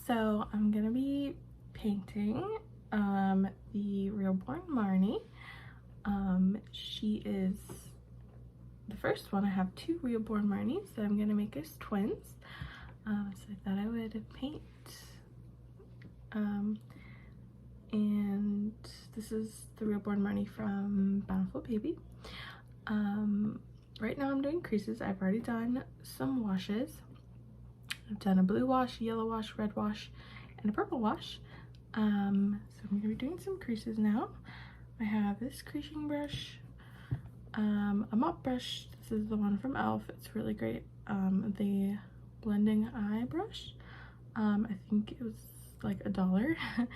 So I'm gonna be painting the Reborn Marnie. She is the first one. I have two Reborn Marnies that I'm gonna make as twins. So I thought I would paint. And this is the Reborn Marnie from Bountiful Baby. Right now I'm doing creases. I've already done some washes. I've done a blue wash, yellow wash, red wash, and a purple wash. So I'm gonna be doing some creases now. I have this creasing brush, a mop brush. This is the one from e.l.f. It's really great. The blending eye brush. I think it was like $1. I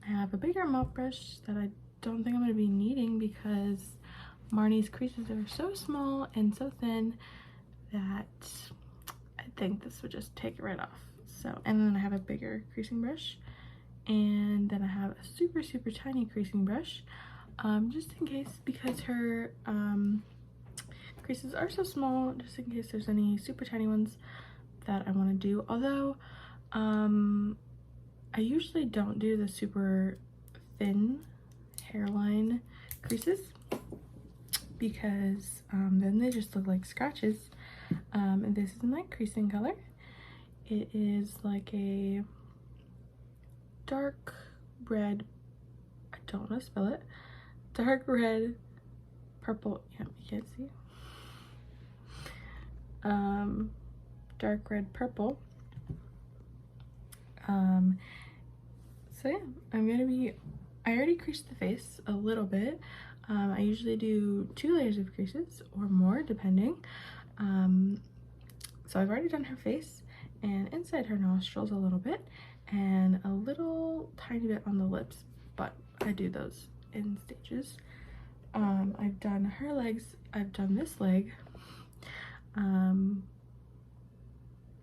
have a bigger mop brush that I don't think I'm gonna be needing because Marnie's creases are so small and so thin that I think this would just take it right off. So, and then I have a bigger creasing brush, and then I have a super tiny creasing brush, just in case, because her creases are so small, just in case there's any super tiny ones that I want to do. Although I usually don't do the super thin hairline creases because then they just look like scratches. And this is my creasing color. It is like a dark red, I don't want to spell it, dark red purple. Yeah, you can't see. Dark red purple. So yeah, I already creased the face a little bit. I usually do 2 layers of creases or more depending. So I've already done her face and inside her nostrils a little bit and a little tiny bit on the lips, but I do those in stages. I've done her legs, I've done this leg,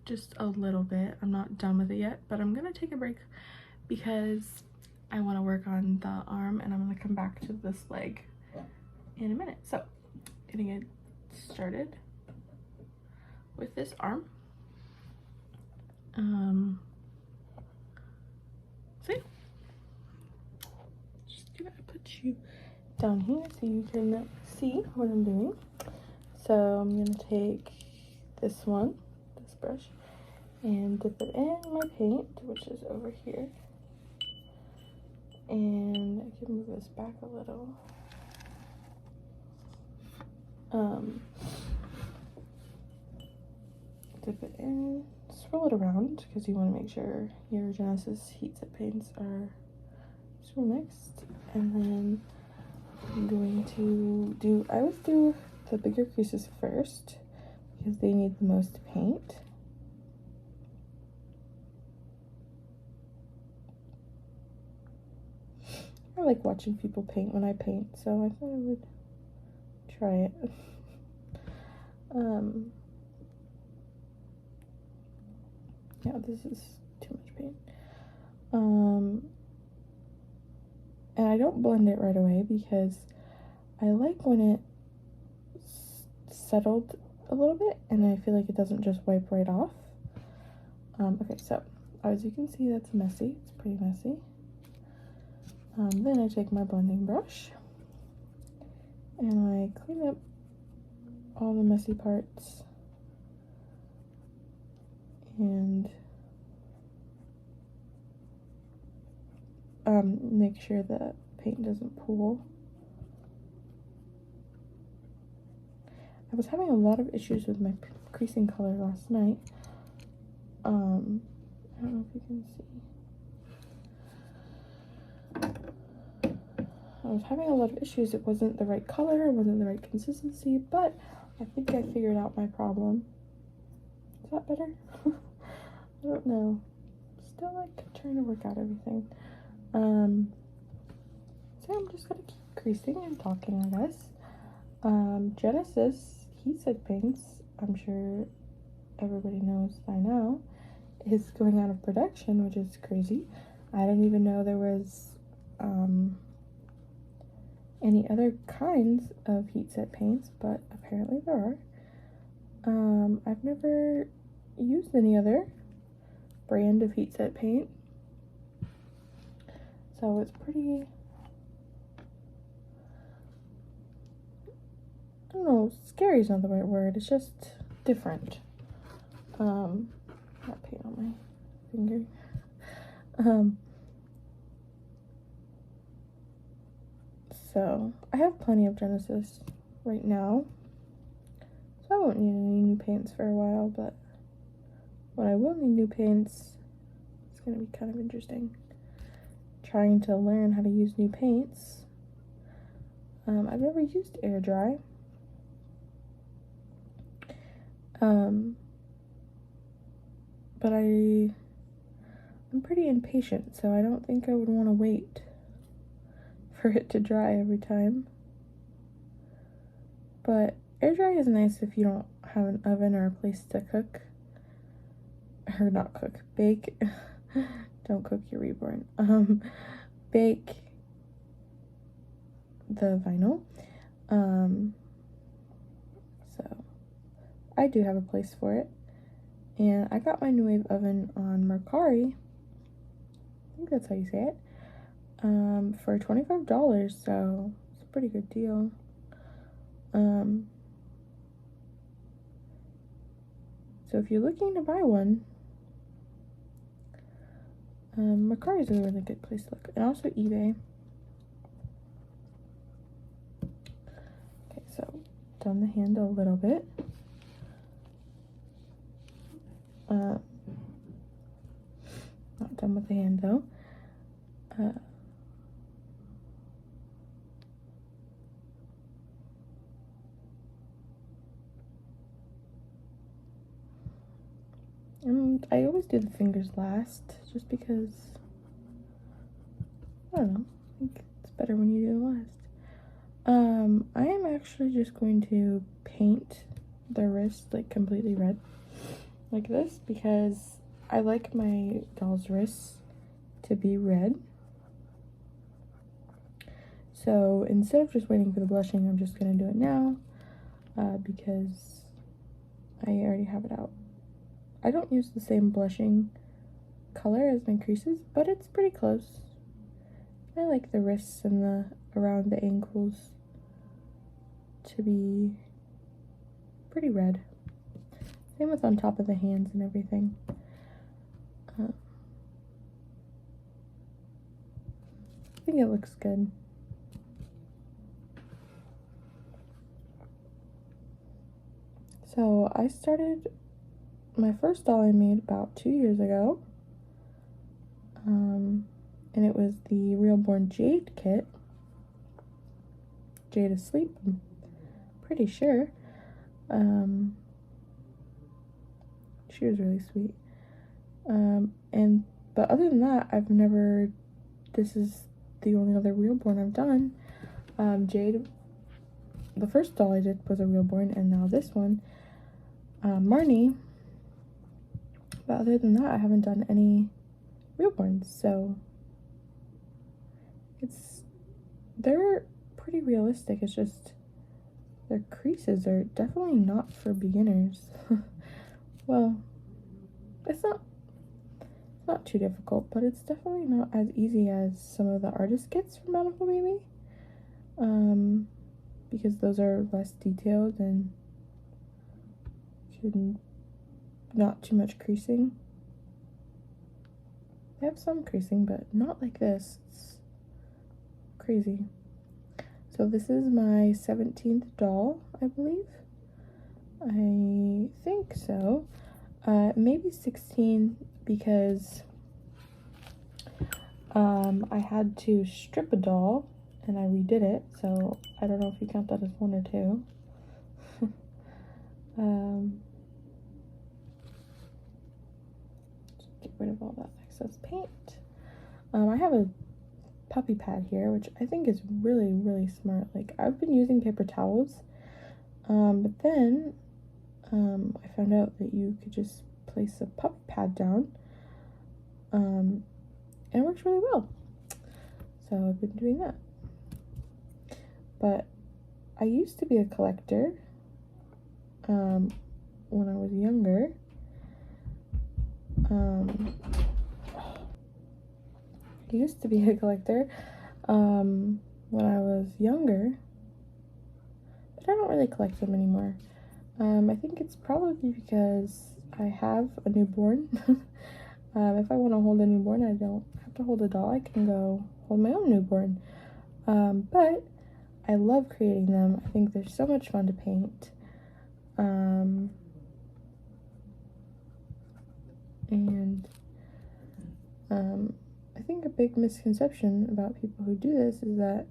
just a little bit. I'm not done with it yet, but I'm gonna take a break because I want to work on the arm, and I'm gonna come back to this leg in a minute. So gonna get started with this arm. So yeah, just gonna put you down here so you can see what I'm doing. So I'm gonna take this brush, and dip it in my paint, which is over here. And I can move this back a little. Dip it in, swirl it around because you want to make sure your Genesis heat set paints are super mixed. And then I'm going to I always do the bigger creases first because they need the most paint. I like watching people paint when I paint, so I thought I would try it. Yeah, this is too much paint. And I don't blend it right away because I like when it's settled a little bit and I feel like it doesn't just wipe right off. Okay, so as you can see, that's messy. It's pretty messy. Then I take my blending brush and I clean up all the messy parts and make sure that paint doesn't pool. I was having a lot of issues with my creasing color last night. I don't know if you can see. I was having a lot of issues. It wasn't the right color, it wasn't the right consistency, but I think I figured out my problem. Is that better? I don't know. Still like trying to work out everything. So I'm just gonna keep creasing and talking, I guess. Genesis heat set paints, I'm sure everybody knows by now, is going out of production, which is crazy. I didn't even know there was any other kinds of heat set paints, but apparently there are. I've never used any other. brand of heat set paint. So it's pretty, I don't know, scary is not the right word, it's just different. Got paint on my finger. So I have plenty of Genesis right now, so I won't need any new paints for a while, but when I will need new paints, it's gonna be kind of interesting. Trying to learn how to use new paints. I've never used air dry. But I'm pretty impatient, so I don't think I would want to wait for it to dry every time. But air dry is nice if you don't have an oven or a place to cook. Or not cook, bake. Don't cook your Reborn. Bake the vinyl. So I do have a place for it. And I got my New Wave oven on Mercari, I think that's how you say it, for $25, so it's a pretty good deal. So if you're looking to buy one, Mercari is a really good place to look, and also eBay. Okay, so done the handle a little bit. Not done with the hand though. And I always do the fingers last, just because, I don't know, I think it's better when you do it last. I am actually just going to paint the wrist like completely red, like this, because I like my doll's wrists to be red. So instead of just waiting for the blushing, I'm just going to do it now, because I already have it out. I don't use the same blushing color as my creases, but it's pretty close. I like the wrists and the around the ankles to be pretty red. Same with on top of the hands and everything. I think it looks good. So I started, my first doll I made about 2 years ago. And it was the Reborn Jade kit. Jade asleep, I'm pretty sure. She was really sweet. But other than that, I've never, this is the only other Reborn I've done. Jade, the first doll I did was a Reborn, and now this one, Marnie. But other than that, I haven't done any Reborns, so they're pretty realistic. It's just their creases are definitely not for beginners. Well, it's not too difficult, but it's definitely not as easy as some of the artist kits from Bountiful Baby, because those are less detailed and not too much creasing. They have some creasing, but not like this. It's crazy. So this is my 17th doll, I believe. I think so. Maybe 16, because I had to strip a doll and I redid it, so I don't know if you count that as 1 or 2. Get rid of all that excess paint. I have a puppy pad here, which I think is really, really smart. Like, I've been using paper towels, but then I found out that you could just place a puppy pad down, and it works really well. So I've been doing that. But I used to be a collector when I was younger. I used to be a collector when I was younger, but I don't really collect them anymore. I think it's probably because I have a newborn. If I want to hold a newborn, I don't have to hold a doll. I can go hold my own newborn. But I love creating them. I think they're so much fun to paint. I think a big misconception about people who do this is that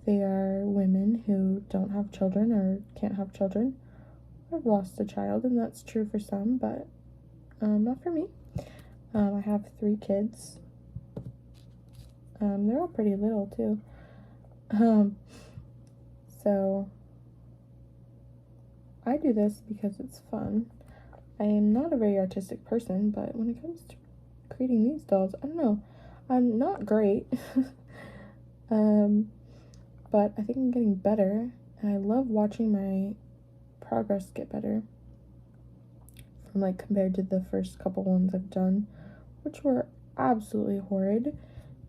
they are women who don't have children or can't have children or have lost a child, and that's true for some, but not for me. I have 3 kids. They're all pretty little too. So I do this because it's fun. I am not a very artistic person, but when it comes to creating these dolls, I don't know. I'm not great. But I think I'm getting better, and I love watching my progress get better from, like, compared to the first couple ones I've done, which were absolutely horrid,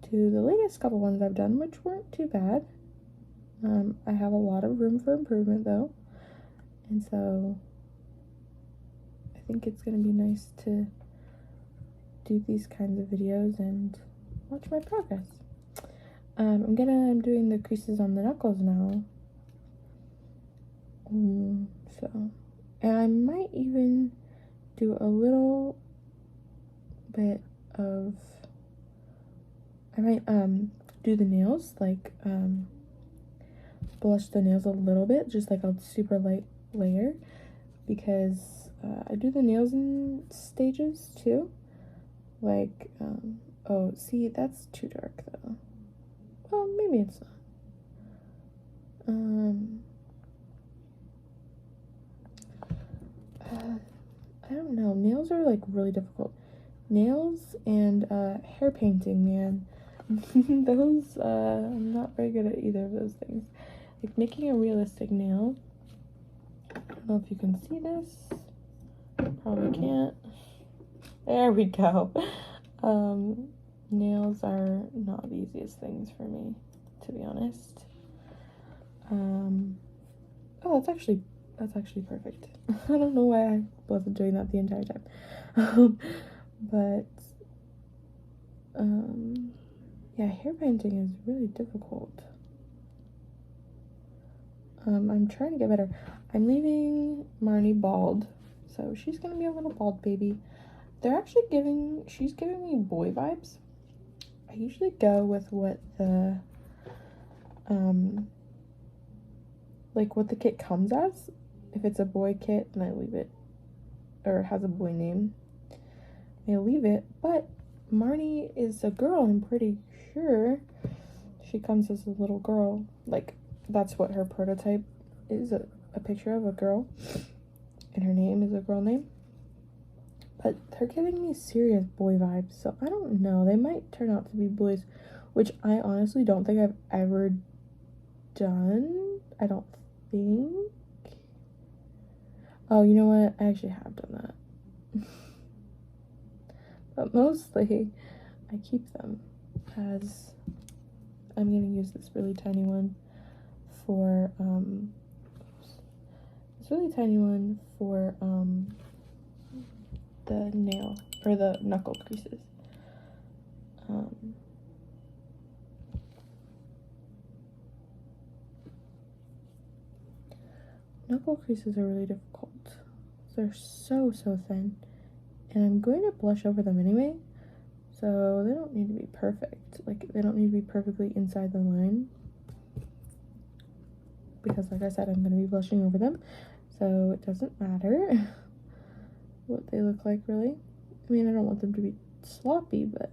to the latest couple ones I've done, which weren't too bad. I have a lot of room for improvement though, and so I think it's gonna be nice to do these kinds of videos and watch my progress. I'm doing the creases on the knuckles now. And I might even do a little bit of, I might do the nails, like blush the nails a little bit, just like a super light layer, because I do the nails in stages too. Like, oh, see, that's too dark though. Well, maybe it's not. I don't know. Nails are, like, really difficult. Nails and hair painting, man. Those, I'm not very good at either of those things. Like, making a realistic nail. I don't know if you can see this. Probably can't. There we go. Nails are not the easiest things for me, to be honest. Oh, that's actually perfect. I don't know why I wasn't doing that the entire time. But yeah, hair painting is really difficult. I'm trying to get better. I'm leaving Marnie bald, so she's gonna be a little bald baby. She's giving me boy vibes. I usually go with what the what the kit comes as. If it's a boy kit, then I leave it, or it has a boy name, I leave it. But Marnie is a girl, I'm pretty sure she comes as a little girl. Like, that's what her prototype is, a picture of a girl, and her name is a girl name. But they're giving me serious boy vibes, so I don't know. They might turn out to be boys, which I honestly don't think I've ever done. I don't think. Oh, you know what? I actually have done that. But mostly, I keep them as, I'm going to use this really tiny one for, the nail, or the knuckle creases. Knuckle creases are really difficult. They're so thin, and I'm going to blush over them anyway, so they don't need to be perfect. Like, they don't need to be perfectly inside the line, because like I said, I'm going to be blushing over them, so it doesn't matter what they look like, really. I mean, I don't want them to be sloppy, but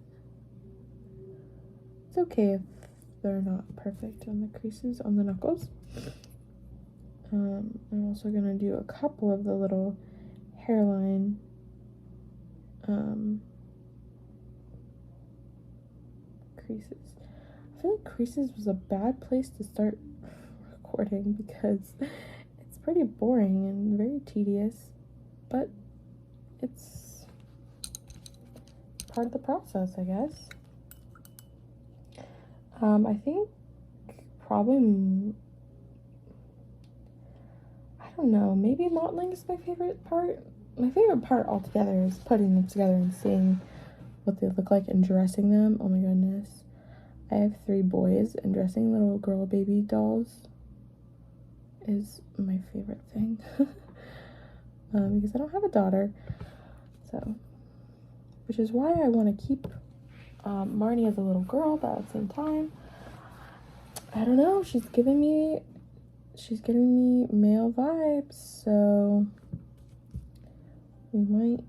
it's okay if they're not perfect on the creases on the knuckles. I'm also going to do a couple of the little hairline creases. I feel like creases was a bad place to start recording because it's pretty boring and very tedious, but it's part of the process, I guess. I think probably, I don't know, maybe modeling is my favorite part. My favorite part altogether is putting them together and seeing what they look like and dressing them. Oh my goodness. I have 3 boys, and dressing little girl baby dolls is my favorite thing. Because I don't have a daughter, so, which is why I want to keep Marnie as a little girl, but at the same time, I don't know, she's giving me male vibes, so we might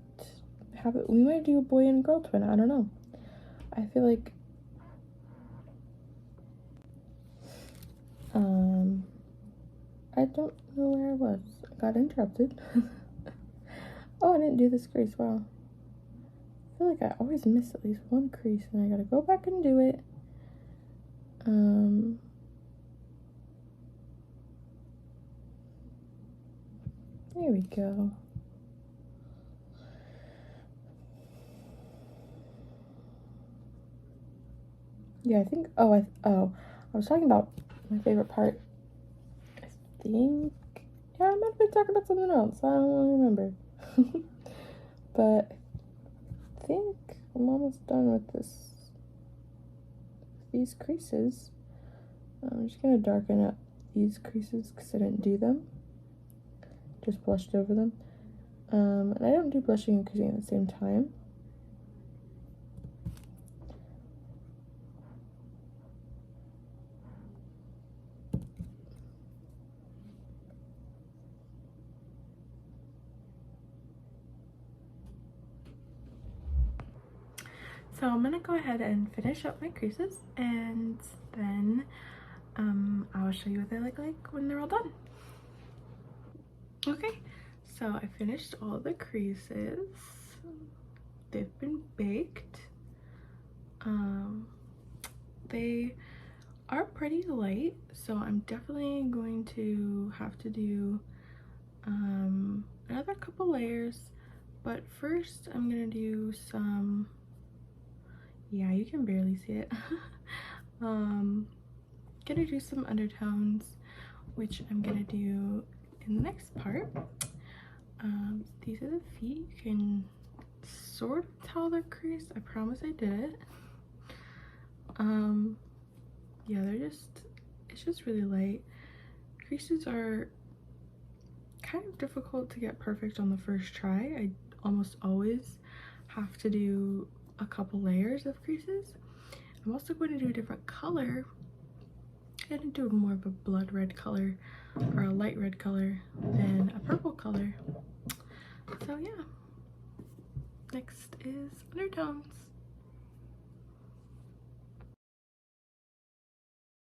do a boy and girl twin. I don't know. I feel like I don't know where I was. I got interrupted. Oh, I didn't do this crease. Wow. I feel like I always miss at least one crease, and I gotta go back and do it. There we go. Yeah, I think, I was talking about my favorite part. I think, yeah, I might have been talking about something else. I don't really remember. But I think I'm almost done with these creases. I'm just gonna darken up these creases because I didn't do them. Just blushed over them. And I don't do blushing and creasing at the same time. So I'm gonna go ahead and finish up my creases, and then I will show you what they look like when they're all done. Okay, so I finished all the creases. They've been baked. They are pretty light, so I'm definitely going to have to do another couple layers, but first I'm gonna do some, yeah, you can barely see it. Gonna do some undertones, which I'm gonna do in the next part. These are the feet. You can sort of tell they're creased. I promise I did it. Yeah, it's just really light. Creases are kind of difficult to get perfect on the first try. I almost always have to do a couple layers of creases. I'm also going to do a different color. I'm going to do more of a blood red color or a light red color than a purple color. So yeah, next is undertones.